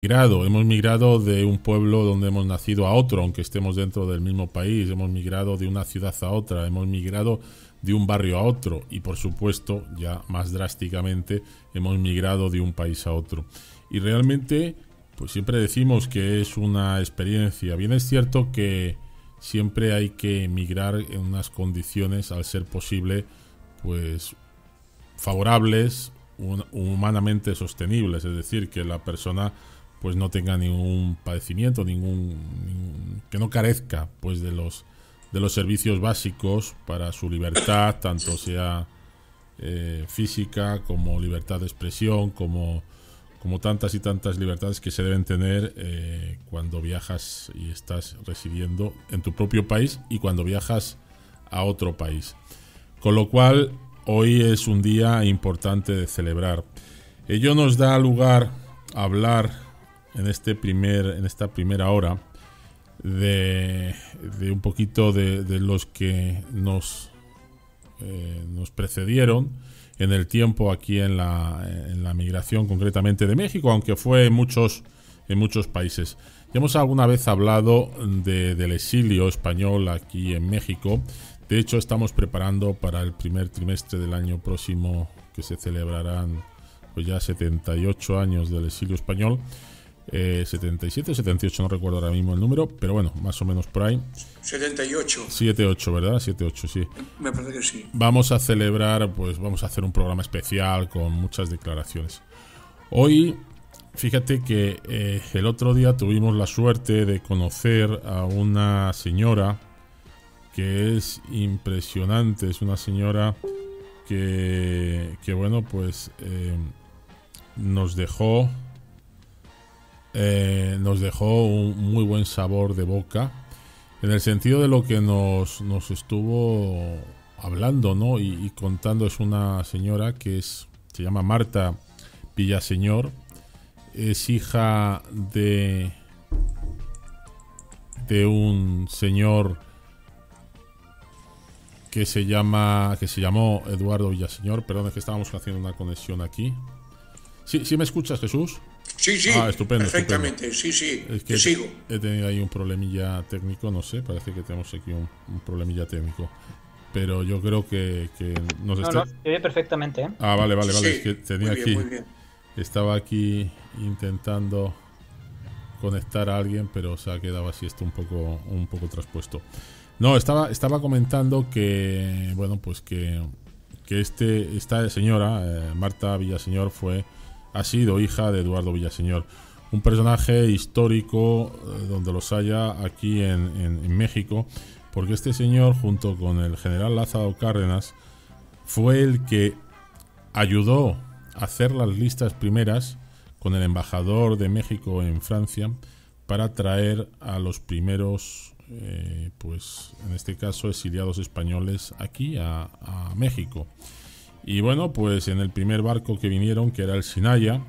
Hemos migrado de un pueblo donde hemos nacido a otro, aunque estemos dentro del mismo país, hemos migrado de una ciudad a otra, hemos migrado de un barrio a otro y por supuesto, ya más drásticamente, hemos migrado de un país a otro. Y realmente, pues siempre decimos que es una experiencia. Bien es cierto que siempre hay que migrar en unas condiciones, al ser posible, pues favorables, humanamente sostenibles, es decir, que la persona pues no tenga ningún padecimiento, que no carezca pues de los servicios básicos para su libertad, tanto sea física como libertad de expresión, como tantas y tantas libertades que se deben tener cuando viajas y estás residiendo en tu propio país y cuando viajas a otro país. Con lo cual, hoy es un día importante de celebrar. Ello nos da lugar a hablar en esta primera hora de un poquito de los que nos precedieron en el tiempo aquí en la migración, concretamente de México, aunque fue en muchos países. Ya hemos alguna vez hablado del exilio español aquí en México. De hecho, estamos preparando para el primer trimestre del año próximo, que se celebrarán pues ya 78 años del exilio español. 77, 78, no recuerdo ahora mismo el número, pero bueno, más o menos por ahí. 78. 78, ¿verdad? 78, sí. Me parece que sí. Vamos a celebrar, pues vamos a hacer un programa especial con muchas declaraciones. Hoy, fíjate que el otro día tuvimos la suerte de conocer a una señora que es impresionante. Es una señora que bueno, pues nos dejó un muy buen sabor de boca, en el sentido de lo que nos estuvo hablando, ¿no? y contando. Es una señora que se llama Marta Villaseñor. Es hija de un señor que se llamó Eduardo Villaseñor. Perdón, es que estábamos haciendo una conexión aquí. ¿Sí me escuchas, Jesús? Sí, estupendo, perfectamente, estupendo. sí, Es que te sigo. he tenido ahí un problemilla técnico, no sé, parece que tenemos aquí un problemilla técnico. Pero yo creo que nos está... No, se oye perfectamente, ¿eh? Vale, Sí, es que tenía muy bien, aquí... muy bien. Estaba aquí intentando conectar a alguien, pero se ha quedado así esto un poco traspuesto. No, estaba comentando que, bueno, pues que esta señora, Marta Villaseñor, ha sido hija de Eduardo Villaseñor, un personaje histórico donde los haya aquí en México, porque este señor, junto con el general Lázaro Cárdenas, fue el que ayudó a hacer las listas primeras con el embajador de México en Francia para traer a los primeros, pues en este caso, exiliados españoles aquí a México. Y bueno, pues en el primer barco que vinieron, que era el Sinaya,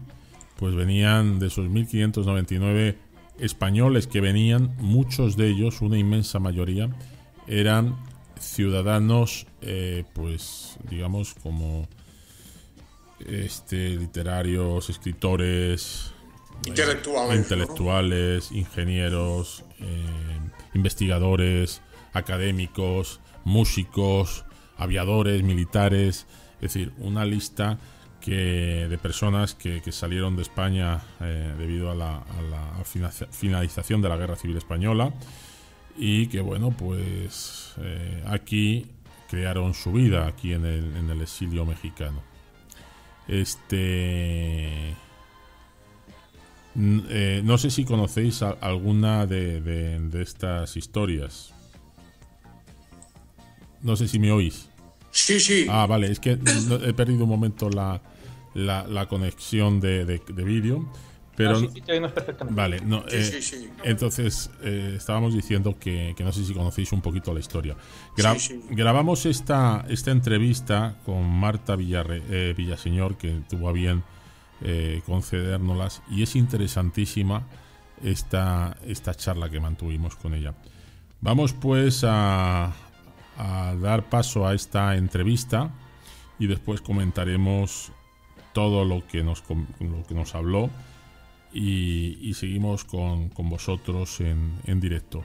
pues venían de esos 1599 españoles que venían, muchos de ellos, una inmensa mayoría, eran ciudadanos, pues digamos como literarios, escritores, intelectuales, ¿no? Ingenieros, investigadores, académicos, músicos, aviadores, militares. Es decir, una lista de personas que salieron de España debido a la finalización de la Guerra Civil Española, y que, bueno, pues aquí crearon su vida aquí en el exilio mexicano. No sé si conocéis alguna de estas historias. No sé si me oís. Sí. Vale, es que he perdido un momento la conexión de vídeo, pero... No, sí, te oímos perfectamente. Vale, no, Sí. entonces estábamos diciendo que no sé si conocéis un poquito la historia. Sí. Grabamos esta entrevista con Marta Villaseñor, que tuvo a bien concedérnoslas, y es interesantísima esta charla que mantuvimos con ella. Vamos pues a dar paso a esta entrevista y después comentaremos todo lo que nos habló y seguimos con vosotros en directo.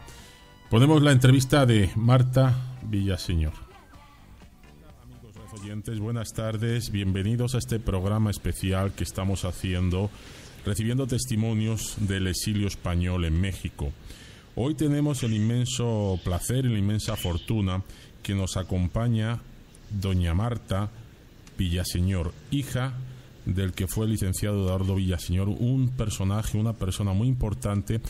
Ponemos la entrevista de Marta Villaseñor. Amigos oyentes, buenas tardes, bienvenidos a este programa especial que estamos haciendo, recibiendo testimonios del exilio español en México. Hoy tenemos el inmenso placer y la inmensa fortuna que nos acompaña doña Marta Villaseñor, hija del que fue el licenciado Eduardo Villaseñor, un personaje, una persona muy importante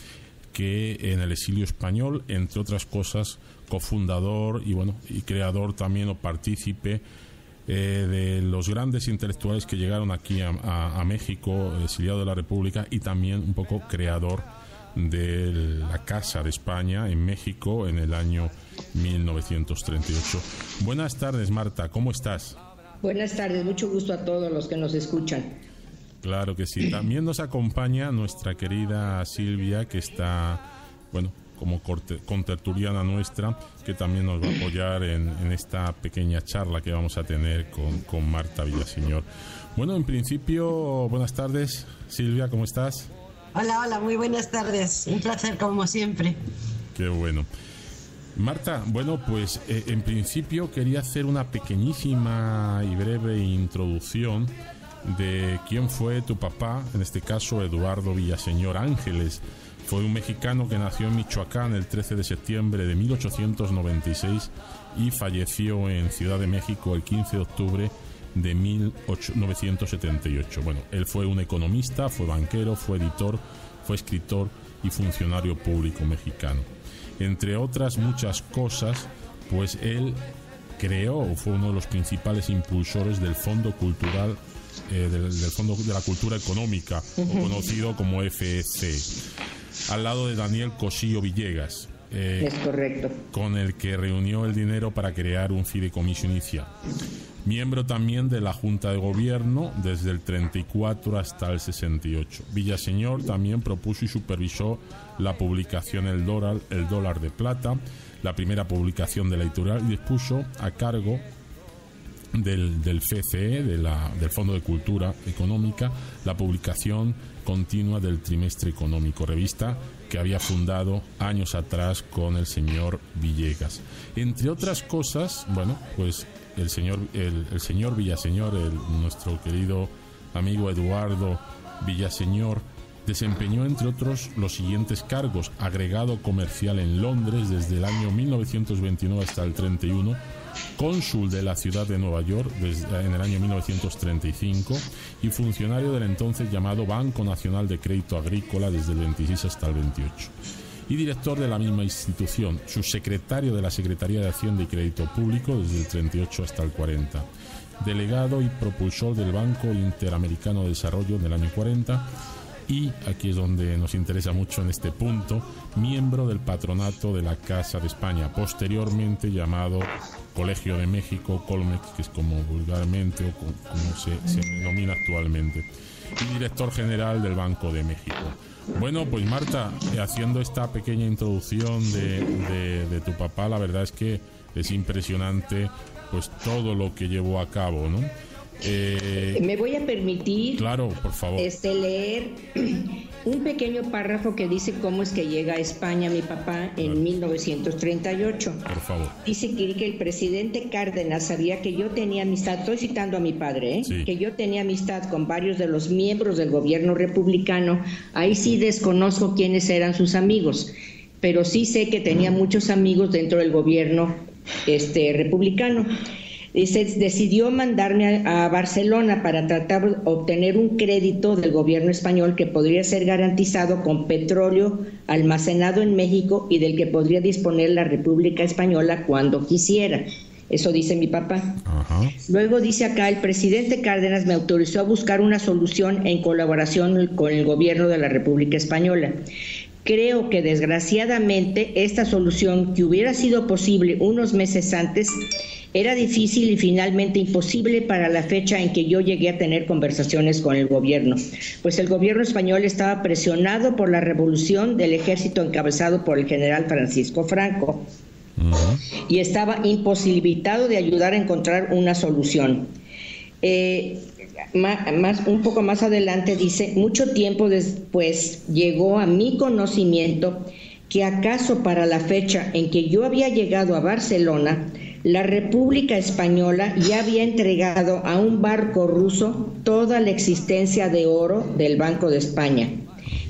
que en el exilio español, entre otras cosas, cofundador y creador también o partícipe de los grandes intelectuales que llegaron aquí a México, exiliado de la República, y también un poco creador de la Casa de España en México en el año 1938. Buenas tardes, Marta, ¿cómo estás? Buenas tardes, mucho gusto a todos los que nos escuchan. Claro que sí. También nos acompaña nuestra querida Silvia, que está, como contertuliana nuestra, que también nos va a apoyar en esta pequeña charla que vamos a tener con Marta Villaseñor. Bueno, en principio, buenas tardes. Silvia, ¿cómo estás? Hola, muy buenas tardes. Un placer, como siempre. Qué bueno. Marta, pues en principio quería hacer una pequeñísima y breve introducción de quién fue tu papá, en este caso Eduardo Villaseñor Ángeles. Fue un mexicano que nació en Michoacán el 13 de septiembre de 1896 y falleció en Ciudad de México el 15 de octubre de 1978. Bueno, él fue un economista, fue banquero, fue editor, fue escritor y funcionario público mexicano. Entre otras muchas cosas, pues él creó o fue uno de los principales impulsores del Fondo Cultural, del Fondo de la Cultura Económica, o conocido como FEC, al lado de Daniel Cosillo Villegas. Es correcto. Con el que reunió el dinero para crear un fideicomiso inicial. Miembro también de la Junta de Gobierno desde el 34 hasta el 68. Villaseñor también propuso y supervisó la publicación El Dólar de Plata, la primera publicación de la editorial, y dispuso a cargo del FCE, del Fondo de Cultura Económica, la publicación continua del Trimestre Económico, revista que había fundado años atrás con el señor Villegas. Entre otras cosas, pues el señor Villaseñor, nuestro querido amigo Eduardo Villaseñor, desempeñó entre otros los siguientes cargos: agregado comercial en Londres desde el año 1929 hasta el 31, cónsul de la ciudad de Nueva York en el año 1935 y funcionario del entonces llamado Banco Nacional de Crédito Agrícola desde el 26 hasta el 28. Y director de la misma institución, subsecretario de la Secretaría de Hacienda y Crédito Público desde el 38 hasta el 40, delegado y propulsor del Banco Interamericano de Desarrollo en el año 40, y aquí es donde nos interesa mucho en este punto, miembro del patronato de la Casa de España, posteriormente llamado Colegio de México, Colmex, que es como vulgarmente o como se denomina actualmente, y director general del Banco de México. Bueno, pues Marta, haciendo esta pequeña introducción de tu papá, la verdad es que es impresionante pues todo lo que llevó a cabo, ¿no? Me voy a permitir, claro, por favor, leer un pequeño párrafo que dice cómo es que llega a España mi papá en 1938. Por favor. Dice que el presidente Cárdenas sabía que yo tenía amistad, estoy citando a mi padre, sí, que yo tenía amistad con varios de los miembros del gobierno republicano. Ahí sí desconozco quiénes eran sus amigos, pero sí sé que tenía muchos amigos dentro del gobierno republicano. Decidió mandarme a Barcelona para tratar de obtener un crédito del gobierno español que podría ser garantizado con petróleo almacenado en México y del que podría disponer la República Española cuando quisiera. Eso dice mi papá. Ajá. Luego dice acá, el presidente Cárdenas me autorizó a buscar una solución en colaboración con el gobierno de la República Española. Creo que desgraciadamente esta solución, que hubiera sido posible unos meses antes, era difícil y finalmente imposible para la fecha en que yo llegué a tener conversaciones con el gobierno, pues el gobierno español estaba presionado por la revolución del ejército encabezado por el general Francisco Franco y estaba imposibilitado de ayudar a encontrar una solución. un poco más adelante dice, mucho tiempo después llegó a mi conocimiento que acaso para la fecha en que yo había llegado a Barcelona, la República Española ya había entregado a un barco ruso toda la existencia de oro del Banco de España,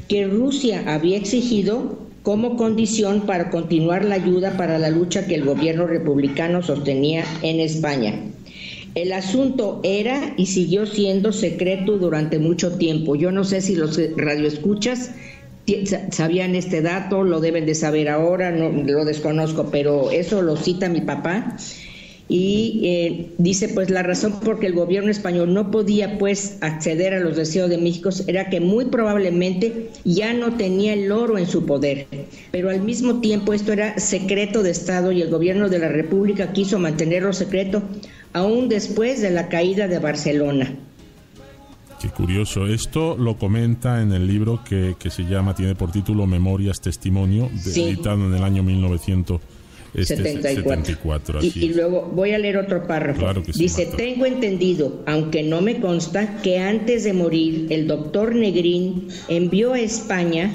que Rusia había exigido como condición para continuar la ayuda para la lucha que el gobierno republicano sostenía en España. El asunto era y siguió siendo secreto durante mucho tiempo. Yo no sé si los radioescuchas sabían este dato, lo deben de saber ahora, no lo desconozco, pero eso lo cita mi papá. Y dice, pues la razón por que el gobierno español no podía pues acceder a los deseos de México era que muy probablemente ya no tenía el oro en su poder, pero al mismo tiempo esto era secreto de Estado y el gobierno de la República quiso mantenerlo secreto aún después de la caída de Barcelona. Qué curioso. Esto lo comenta en el libro que se llama, tiene por título Memorias, Testimonio, editado en el año 1974. Y luego voy a leer otro párrafo. Claro que sí, dice, Marta. tengo entendido, aunque no me consta, que antes de morir el doctor Negrín envió a España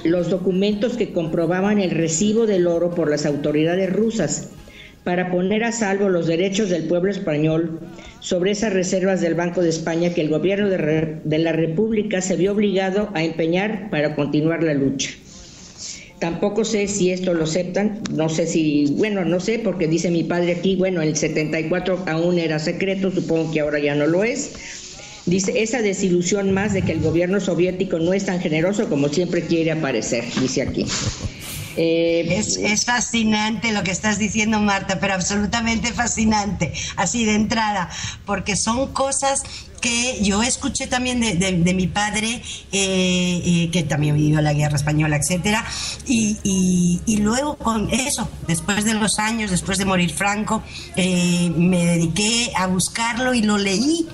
los documentos que comprobaban el recibo del oro por las autoridades rusas para poner a salvo los derechos del pueblo español sobre esas reservas del Banco de España que el gobierno de la República se vio obligado a empeñar para continuar la lucha. Tampoco sé si esto lo aceptan, no sé porque dice mi padre aquí, bueno, el 74 aún era secreto, supongo que ahora ya no lo es. Dice, esa desilusión más de que el gobierno soviético no es tan generoso como siempre quiere aparecer, dice aquí. Es fascinante lo que estás diciendo, Marta, pero absolutamente fascinante, así de entrada, porque son cosas que yo escuché también de mi padre, que también vivió la guerra española, etcétera, y luego con eso, después de los años, después de morir Franco, me dediqué a buscarlo y lo leí.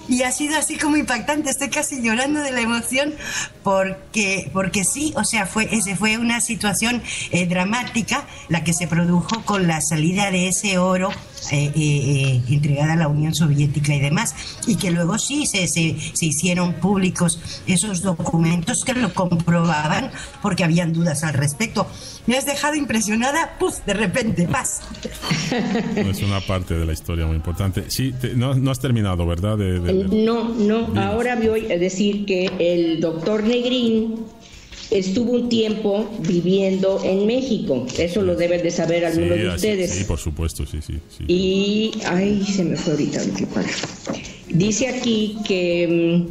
Y ha sido así como impactante, estoy casi llorando de la emoción porque sí, o sea, fue una situación dramática la que se produjo con la salida de ese oro entregada a la Unión Soviética y demás, y que luego sí se hicieron públicos esos documentos que lo comprobaban porque habían dudas al respecto. Me has dejado impresionada, ¡puf!, de repente, paz. Es una parte de la historia muy importante. Sí, no has terminado, ¿verdad? No, ahora voy a decir que el doctor Negrín estuvo un tiempo viviendo en México, eso lo deben de saber algunos de ustedes. Sí, por supuesto, sí. Y, se me fue ahorita. Dice aquí que...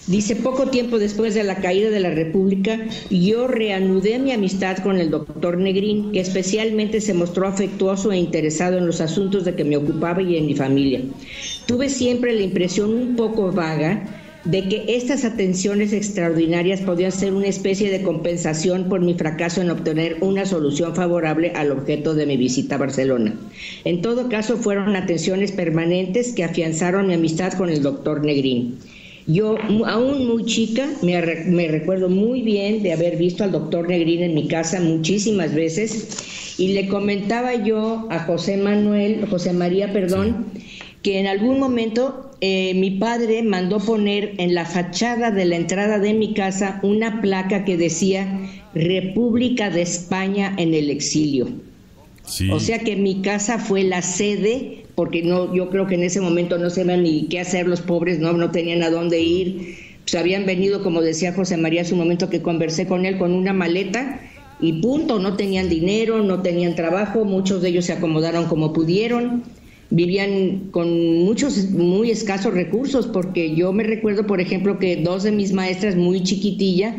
Dice, poco tiempo después de la caída de la República, yo reanudé mi amistad con el doctor Negrín, que especialmente se mostró afectuoso e interesado en los asuntos de que me ocupaba y en mi familia. Tuve siempre la impresión un poco vaga de que estas atenciones extraordinarias podían ser una especie de compensación por mi fracaso en obtener una solución favorable al objeto de mi visita a Barcelona. En todo caso, fueron atenciones permanentes que afianzaron mi amistad con el doctor Negrín. Yo, aún muy chica, me recuerdo muy bien de haber visto al doctor Negrín en mi casa muchísimas veces, y le comentaba yo a José María, que en algún momento mi padre mandó poner en la fachada de la entrada de mi casa una placa que decía República de España en el exilio. Sí. O sea que mi casa fue la sede, porque yo creo que en ese momento no sabían ni qué hacer los pobres, no tenían a dónde ir. Pues habían venido, como decía José María hace un momento que conversé con él, con una maleta y punto, no tenían dinero, no tenían trabajo, muchos de ellos se acomodaron como pudieron, vivían con muchos muy escasos recursos, porque yo me recuerdo, por ejemplo, que dos de mis maestras, muy chiquitilla,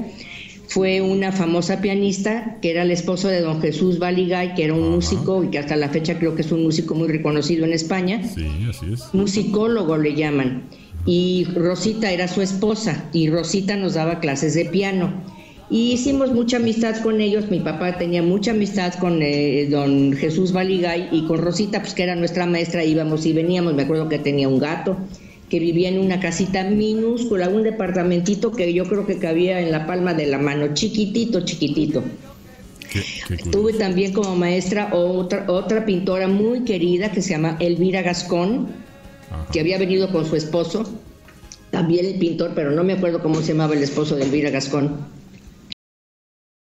fue una famosa pianista que era el esposo de don Jesús Baligay, que era un músico y que hasta la fecha creo que es un músico muy reconocido en España. Sí, así es. Musicólogo le llaman. Y Rosita era su esposa y Rosita nos daba clases de piano. Y hicimos mucha amistad con ellos. Mi papá tenía mucha amistad con don Jesús Baligay, y con Rosita, pues que era nuestra maestra, íbamos y veníamos. Me acuerdo que tenía un gato que vivía en una casita minúscula, un departamentito que yo creo que cabía en la palma de la mano, chiquitito. Qué Tuve también como maestra otra pintora muy querida que se llama Elvira Gascón, que había venido con su esposo, también el pintor, pero no me acuerdo cómo se llamaba el esposo de Elvira Gascón.